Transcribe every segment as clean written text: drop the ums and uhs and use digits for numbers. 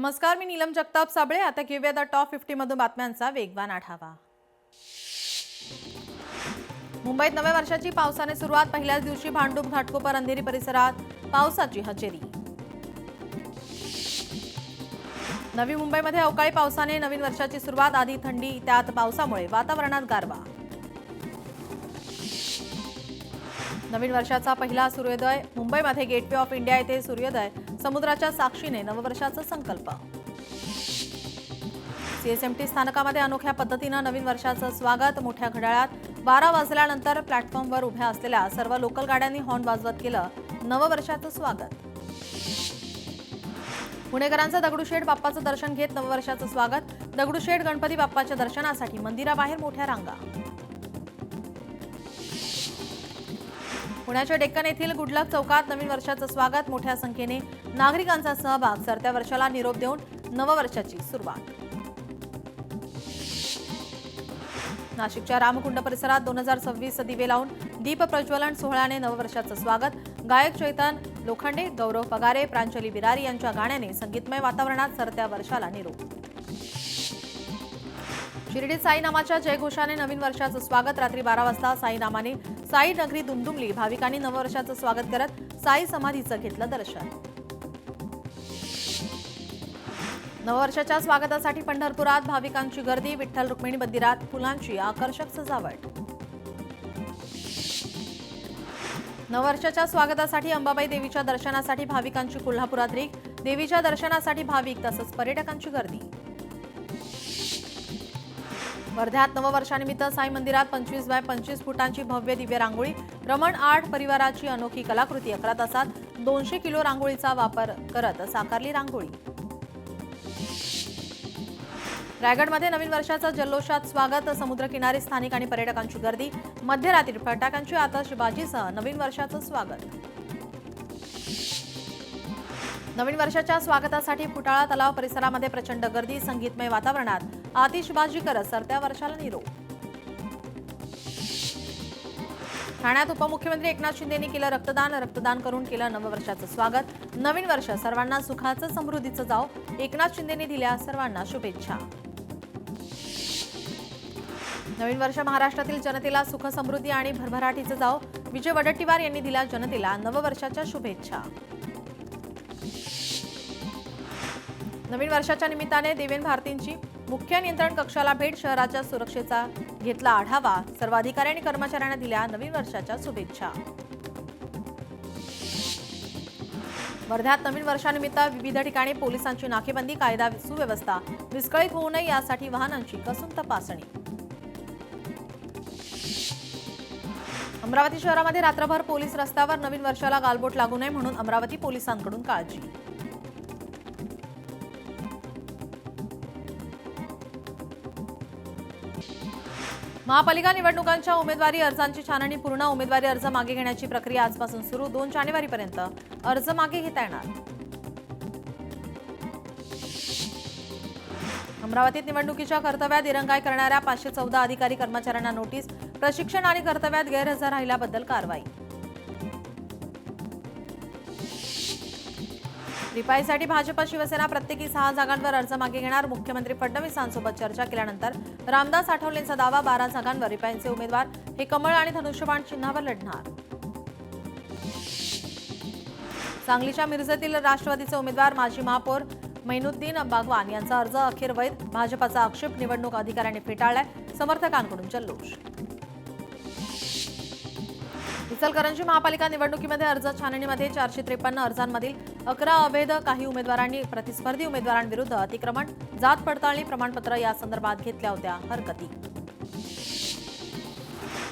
नमस्कार, मी नीलम जगताप साबळे. आता घेऊया द टॉप 50 मधून बातम्यांचा वेगवान आढावा. मुंबईत नव्या वर्षाची पावसाने सुरुवात. पहिल्याच दिवशी भांडूप, घाटकोपर, अंधेरी परिसरात पावसाची हजेरी. नवी मुंबईमध्ये अवकाळी पावसाने नवीन वर्षाची सुरुवात. आधी थंडी, त्यात पावसामुळे वातावरणात गारवा. नवीन वर्षाचा पहिला सूर्योदय. मुंबईमध्ये गेटवे ऑफ इंडिया येथे सूर्योदय. समुद्राच्या साक्षीने नववर्षाचा संकल्प. सीएसएमटी स्थानकामध्ये अनोख्या पद्धतीनं नवीन वर्षाचं स्वागत. मोठ्या घड्याळात 12 वाजल्यानंतर प्लॅटफॉर्मवर उभ्या असलेल्या सर्व लोकल गाड्यांनी हॉर्न वाजवत केलं नववर्षाचं स्वागत. पुणेकरांचं दगडूशेठ बाप्पाचं दर्शन घेत नववर्षाचं स्वागत. दगडूशेठ गणपती बाप्पाच्या दर्शनासाठी मंदिराबाहेर मोठ्या रांगा. पुण्याच्या डेक्कन येथील गुडलक चौकात नवीन वर्षाचं स्वागत. मोठ्या संख्येने नागरिकांचा सहभाग. सरत्या वर्षाला निरोप देऊन नववर्षाची सुरुवात. नाशिकच्या रामकुंड परिसरात 2026 दिवे लावून दीप प्रज्वलन सोहळ्याने नववर्षाचं स्वागत. गायक चैतन लोखंडे, गौरव पगारे, प्रांजली बिरारी यांच्या गाण्याने संगीतमय वातावरणात सरत्या वर्षाला निरोप. शिर्डीत साई नामाच्या जयघोषाने नवीन वर्षाचं स्वागत. रात्री 12 वाजता साई नामाने साई नगरी दुमदुमली. भाविकांनी नववर्षाचं स्वागत करत साई समाधीचं घेतलं दर्शन. नववर्षाच्या स्वागतासाठी पंढरपुरात भाविकांची गर्दी. विठ्ठल रुक्मिणी मंदिरात फुलांची आकर्षक सजावट. नववर्षाच्या स्वागतासाठी अंबाबाई देवीच्या दर्शनासाठी भाविकांची कोल्हापुरात रीघ. देवीच्या दर्शनासाठी भाविक तसंच पर्यटकांची गर्दी. वर्ध्यात नववर्षानिमित्त साई मंदिरात 25 बाय 25 फुटांची भव्य दिव्य रांगोळी. रमण आर्ट परिवाराची अनोखी कलाकृती. 11 तासात 200 किलो रांगोळीचा वापर करत साकारली रांगोळी. रायगडमध्ये नवीन वर्षाचं जल्लोषात स्वागत. समुद्रकिनारी स्थानिक आणि पर्यटकांची गर्दी. मध्यरात्री फटाक्यांची आतषबाजीसह नवीन वर्षाचं स्वागत. नवीन वर्षाच्या स्वागतासाठी फुटाळा तलाव परिसरामध्ये प्रचंड गर्दी. संगीतमय वातावरणात आतिषबाजी करत सरत्या वर्षाला निरोप. ठाण्यात उपमुख्यमंत्री एकनाथ शिंदेंनी केलं रक्तदान करून केलं नववर्षाचं स्वागत. नवीन वर्ष सर्वांना सुखाचं, समृद्धीचं जाओ. एकनाथ शिंदेंनी दिल्या सर्वांना शुभेच्छा. नवीन वर्ष महाराष्ट्रातील जनतेला सुख, समृद्धी आणि भरभराटीचं जाओ. विजय वडेट्टीवार यांनी दिल्या जनतेला नववर्षाच्या शुभेच्छा. नवीन वर्षाच्या निमित्ताने देवेन भारतींची मुख्य नियंत्रण कक्षाला भेट. शहराच्या सुरक्षेचा घेतला आढावा. सर्व अधिकारी आणि कर्मचाऱ्यांना दिल्या नवीन वर्षाच्या शुभेच्छा. वर्ध्यात नवीन वर्षानिमित्त विविध ठिकाणी पोलिसांची नाकेबंदी. कायदा सुव्यवस्था विस्कळीत होऊ नये यासाठी वाहनांची कसून तपासणी. अमरावती शहरामध्ये रात्रभर पोलीस रस्त्यावर. नवीन वर्षाला गालबोट लागू नये म्हणून अमरावती पोलिसांकडून काळजी. महापालिका निवडणुकांच्या उमेदवारी अर्जांची छाननी पूर्ण. उमेदवारी अर्ज मागे घेण्याची प्रक्रिया आजपासून सुरू. 2 जानेवारीपर्यंत अर्ज मागे घेता येणार. अमरावतीत निवडणुकीच्या कर्तव्यात दिरंगाई करणाऱ्या 514 अधिकारी कर्मचाऱ्यांना नोटीस. प्रशिक्षण आणि कर्तव्यात गैरहजर राहिल्याबद्दल कारवाई. रिपाईसाठी भाजप शिवसेना प्रत्येकी 6 जागांवर अर्ज मागे घेणार. मुख्यमंत्री फडणवीसांसोबत चर्चा केल्यानंतर रामदास आठवलेंचा दावा. 12 जागांवर रिपाईंचे उमेदवार हे कमळ आणि धनुष्यबाण चिन्हावर लढणार. सांगलीच्या मिरजेतील राष्ट्रवादीचे उमेदवार माजी महापौर मैनुद्दीन बागवान यांचा अर्ज अखेर वैध. भाजपचा आक्षेप निवडणूक अधिकाऱ्यांनी फेटाळलाय. समर्थकांकडून जल्लोष. इचलकरंजी महापालिका निवडणुकीमध्ये अर्ज छाननीमध्ये 453 अर्जांमधील 11 अवैध. काही उमेदवारांनी प्रतिस्पर्धी उमेदवारांविरुद्ध अतिक्रमण, जात पडताळणी प्रमाणपत्र या संदर्भात घेतल्या होत्या हरकती.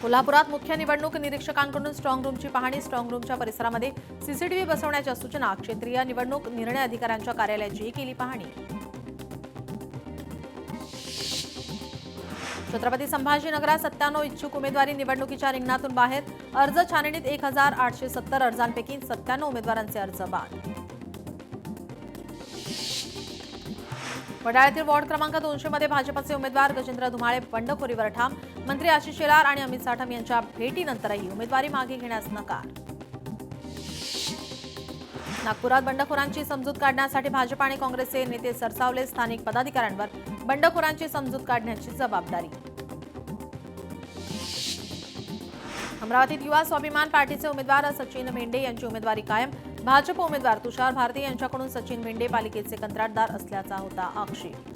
कोल्हापुरात मुख्य निवडणूक निरीक्षकांकडून स्ट्रॉंग रूमची पाहणी. स्ट्रॉंग रूमच्या परिसरामध्ये सीसीटीव्ही बसवण्याच्या सूचना. क्षेत्रीय निवडणूक निर्णय अधिकाऱ्यांच्या कार्यालयाची केली पाहणी. छत्रपती संभाजीनगरात 97 इच्छुक उमेदवारी निवडणुकीच्या रिंगणातून बाहेर. अर्ज छाननीत 1870 अर्जांपैकी 97 उमेदवारांचे अर्ज बाद. वडाळ्यातील वॉर्ड क्रमांक 200 मध्ये भाजपचे उमेदवार गजेंद्र धुमाळे बंडखोरीवर ठाम. मंत्री आशिष शेलार आणि अमित साठम यांच्या भेटीनंतरही उमेदवारी मागे घेण्यास नकार. नागपुरात बंडखोरांची समजूत काढण्यासाठी भाजप आणि काँग्रेसचे नेते सरसावले. स्थानिक पदाधिकाऱ्यांवर बंडखोरांची समजूत काढण्याची जबाबदारी. अमरावतीत युवा स्वाभिमान पार्टीचे उमेदवार सचिन भेंडे यांची उमेदवारी कायम. भाजप उमेदवार तुषार भारती यांच्याकडून सचिन भेंडे पालिकेचे कंत्राटदार असल्याचा होता आक्षेप.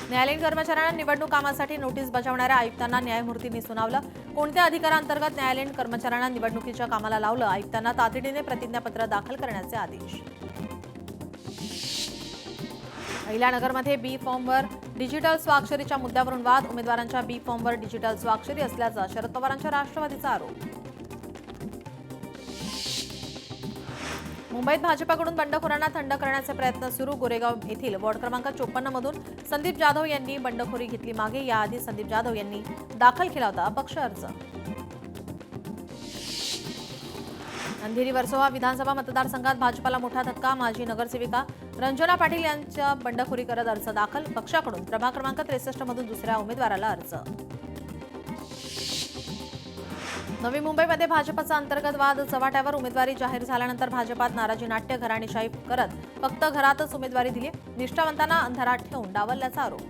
न्यायालयीन कर्मचाऱ्यांना निवडणूक कामासाठी नोटीस बजावणाऱ्या आयुक्तांना न्यायमूर्तींनी सुनावलं. कोणत्या अधिकारांतर्गत न्यायालयीन कर्मचाऱ्यांना निवडणुकीच्या कामाला लावलं? आयुक्तांना तातडीने प्रतिज्ञापत्र दाखल करण्याचे आदेश. अहिल्यानगरमध्ये बी फॉर्मवर डिजिटल स्वाक्षरीच्या मुद्द्यावरून वाद. उमेदवारांच्या बी फॉर्मवर डिजिटल स्वाक्षरी असल्याचा शरद पवारांच्या राष्ट्रवादीचा आरोप. मुंबईत भाजपाकडून बंडखोरांना थंड करण्याचे प्रयत्न सुरू. गोरेगाव येथील वॉर्ड क्रमांक 54 मधून संदीप जाधव यांनी बंडखोरी घेतली मागे. याआधी संदीप जाधव यांनी दाखल केला होता अपक्ष अर्ज. अंधेरी वर्सोवा विधानसभा मतदारसंघात भाजपाला मोठा धक्का. माजी नगरसेविका रंजना पाटील यांच्या बंडखोरी करत अर्ज दाखल. पक्षाकडून प्रभाग क्रमांक 63 मधून दुसऱ्या उमेदवाराला अर्ज. नवी मुंबईमध्ये भाजपचा अंतर्गत वाद चव्हाट्यावर. उमेदवारी जाहीर झाल्यानंतर भाजपात नाराजी नाट्य. घराणेशाही करत फक्त घरातच उमेदवारी दिली. निष्ठावंतांना अंधारात ठेवून डावलल्याचा आरोप.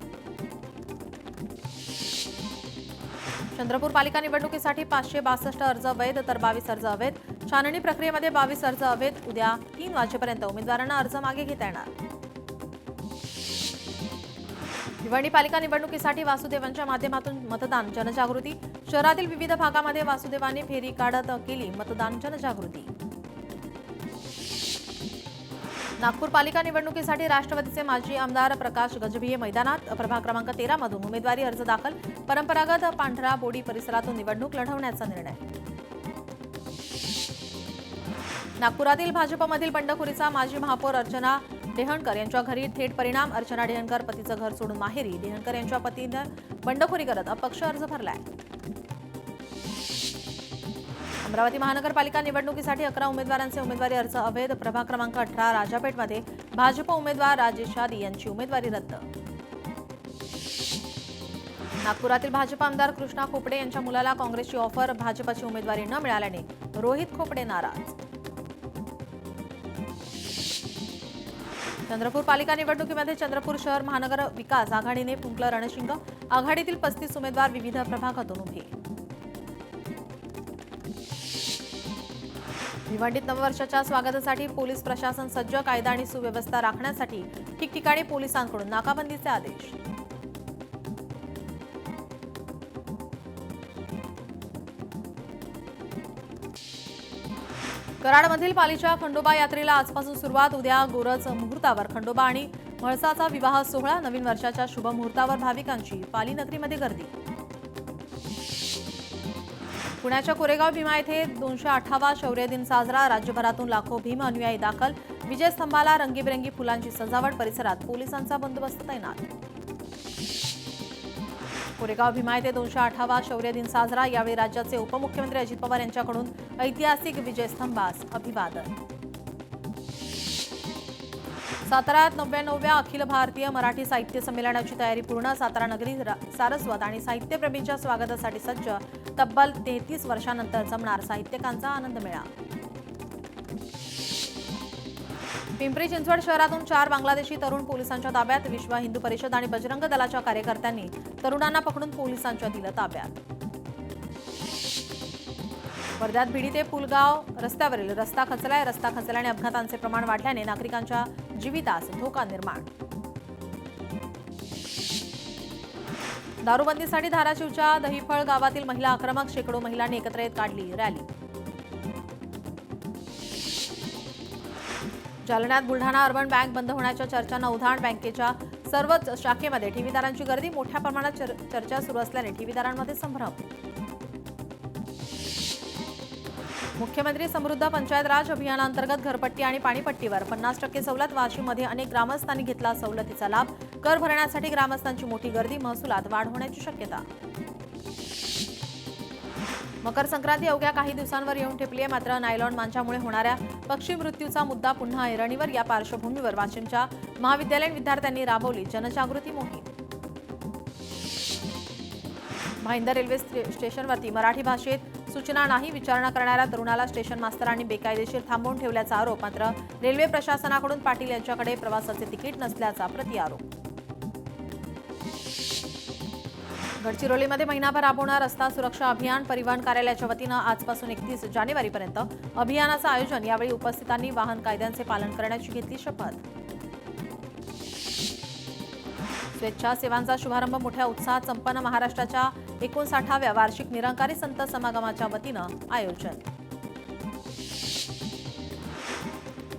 चंद्रपूर पालिका निवडणुकीसाठी 562 अर्ज वैध तर 22 अर्ज अवैध. छाननी प्रक्रियेमध्ये 22 अर्ज अवैध. उद्या 3 वाजेपर्यंत उमेदवारांना अर्ज मागे घेता येणार. भिवंडी पालिका निवडणुकीसाठी वासुदेवांच्या माध्यमातून मतदान जनजागृती. शहरातील विविध भागामध्ये वासुदेवांनी फेरी काढत केली मतदान जनजागृती. नागपूर पालिका निवडणुकीसाठी राष्ट्रवादीचे माजी आमदार प्रकाश गजभिये मैदानात. प्रभाग क्रमांक 13 मधून उमेदवारी अर्ज दाखल. परंपरागत पांढरा बोडी परिसरातून निवडणूक लढवण्याचा निर्णय. नागपुरातील भाजपमधील बंडखोरीचा माजी महापौर अर्चना डेहणकर यांच्या घरी थेट परिणाम. अर्चना डेहणकर पतीचं घर सोडून माहेरी. डेहणकर यांच्या पतीनं बंडखोरी करत अपक्ष अर्ज भरलाय. अमरावती महानगरपालिका निवडणुकीसाठी 11 उमेदवारांचे उमेदवारी अर्ज अवैध. प्रभाग क्रमांक 18 राजापेठमध्ये भाजप उमेदवार राजेश शादी यांची उमेदवारी रद्द. नागपुरातील भाजप आमदार कृष्णा खोपडे यांच्या मुलाला काँग्रेसची ऑफर. भाजपची उमेदवारी न मिळाल्याने रोहित खोपडे नाराज. चंद्रपूर पालिका निवडणुकीमध्ये चंद्रपूर शहर महानगर विकास आघाडीने फुंकलं रणशिंग. आघाडीतील 35 उमेदवार विविध प्रभागातून उभे. भिवंडीत नववर्षाच्या स्वागतासाठी पोलीस प्रशासन सज्ज. कायदा आणि सुव्यवस्था राखण्यासाठी ठिकठिकाणी पोलिसांकडून नाकाबंदीचे आदेश. कराडमधील पालीच्या खंडोबा यात्रेला आजपासून सुरुवात. उद्या गोरज मुहूर्तावर खंडोबा आणि म्हाळसाचा विवाह सोहळा. नवीन वर्षाच्या शुभ मुहूर्तावर भाविकांची पाली नगरीमध्ये गर्दी. पुण्याच्या कोरेगाव भीमा येथे 208वा शौर्य दिन साजरा. राज्यभरातून लाखो भीम अनुयायी दाखल. विजयस्तंभाला रंगीबेरंगी फुलांची सजावट. परिसरात पोलिसांचा बंदोबस्त तैनात. कोरेगाव भीमा येथे 208वा शौर्य दिन साजरा. यावेळी राज्याचे उपमुख्यमंत्री अजित पवार यांच्याकडून ऐतिहासिक विजयस्तंभास अभिवादन. साताऱ्यात 99व्या अखिल भारतीय मराठी साहित्य संमेलनाची तयारी पूर्ण. सातारा नगरी सारस्वत आणि साहित्यप्रेमींच्या स्वागतासाठी सज्ज. तब्बल 33 वर्षांनंतर जमणार साहित्यिकांचा आनंद मेळा. पिंपरी चिंचवड शहरातून 4 बांगलादेशी तरुण पोलिसांच्या ताब्यात. विश्व हिंदू परिषद आणि बजरंग दलाच्या कार्यकर्त्यांनी तरुणांना पकडून पोलिसांच्या दिलं ताब्यात. वर्ध्यात भिडी ते पुलगाव रस्त्यावरील रस्ता खचलाय. रस्ता खचल्याने अपघातांचे प्रमाण वाढल्याने नागरिकांच्या जीवितास धोका निर्माण. दारूबंदीसाठी धाराशिवच्या दहिफळ गावातील महिला आक्रमक. शेकडो महिलांनी एकत्र येत काढली रॅली. जालन्यात बुलढाणा अर्बन बँक बंद होण्याच्या चर्चांना उधाण. बँकेच्या सर्वच शाखेमध्ये ठेवीदारांची गर्दी. मोठ्या प्रमाणात चर्चा सुरू असल्याने ठेवीदारांमध्ये संभ्रम. मुख्यमंत्री समृद्ध पंचायत राज अभियानांतर्गत घरपट्टी आणि पाणीपट्टीवर 50% सवलत. वाशिममध्ये अनेक ग्रामस्थांनी घेतला सवलतीचा लाभ. कर भरण्यासाठी ग्रामस्थांची मोठी गर्दी. महसुलात वाढ होण्याची शक्यता. मकर संक्रांती अवघ्या काही दिवसांवर येऊन ठेपली आहे. मात्र नायलॉन मांजामुळे होणाऱ्या पक्षी मृत्यूचा मुद्दा पुन्हा ऐरणीवर. या पार्श्वभूमीवर वाशिमच्या महाविद्यालयीन विद्यार्थ्यांनी राबवली जनजागृती मोहीम. भाईंदर रेल्वे स्टेशनवरती मराठी भाषेत सूचना नाही विचारणा करणाऱ्या तरुणाला स्टेशन मास्तरांनी बेकायदेशीर थांबवून ठेवल्याचा आरोप. मात्र रेल्वे प्रशासनाकडून पाटील यांच्याकडे प्रवासाचे तिकीट नसल्याचा प्रतिआरोप. गडचिरोलीमध्ये महिनाभर राबवणार रस्ता सुरक्षा अभियान. परिवहन कार्यालयाच्या वतीनं आजपासून 31 जानेवारीपर्यंत अभियानाचं आयोजन. यावेळी उपस्थितांनी वाहन कायद्यांचे पालन करण्याची घेतली शपथ. स्वेच्छासेवांचा शुभारंभ मोठ्या उत्साहात संपन्न. महाराष्ट्राच्या 59व्या वार्षिक निरंकारी संत समागमाच्या वतीनं आयोजन.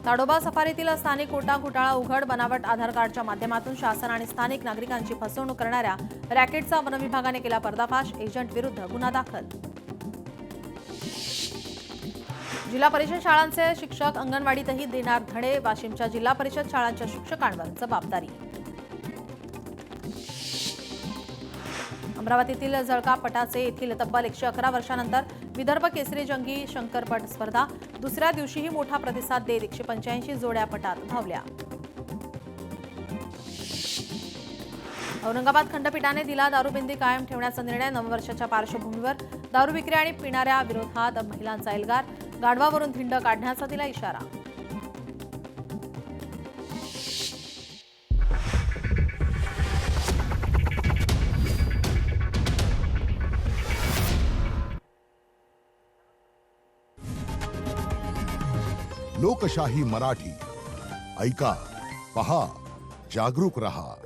ताडोबा सफारीतील स्थानिक कोटा घोटाळा उघड. बनावट आधार कार्डच्या माध्यमातून शासन आणि स्थानिक नागरिकांची फसवणूक करणाऱ्या रॅकेटचा वनविभागाने केला पर्दाफाश. एजंट विरुद्ध गुन्हा दाखल. जिल्हा परिषद शाळांचे शिक्षक अंगणवाडीतही देणार धडे. वाशिमच्या जिल्हा परिषद शाळांच्या शिक्षकांवर जबाबदारी. अमरावतीतील जळका पटाचे येथील तब्बल 111 वर्षांनंतर विदर्भ केसरी जंगी शंकरपट स्पर्धा. दुसऱ्या दिवशीही मोठा प्रतिसाद देत 185 जोड्या पटात धावल्या. औरंगाबाद खंडपीठाने दिला दारूबंदी कायम ठेवण्याचा निर्णय. नववर्षाच्या पार्श्वभूमीवर दारू विक्री आणि पिणाऱ्या विरोधात महिलांचा एल्गार. गाढवावरून धिंड काढण्याचा दिला इशारा. लोकशाही मराठी ऐका, पहा, जागरूक रहा.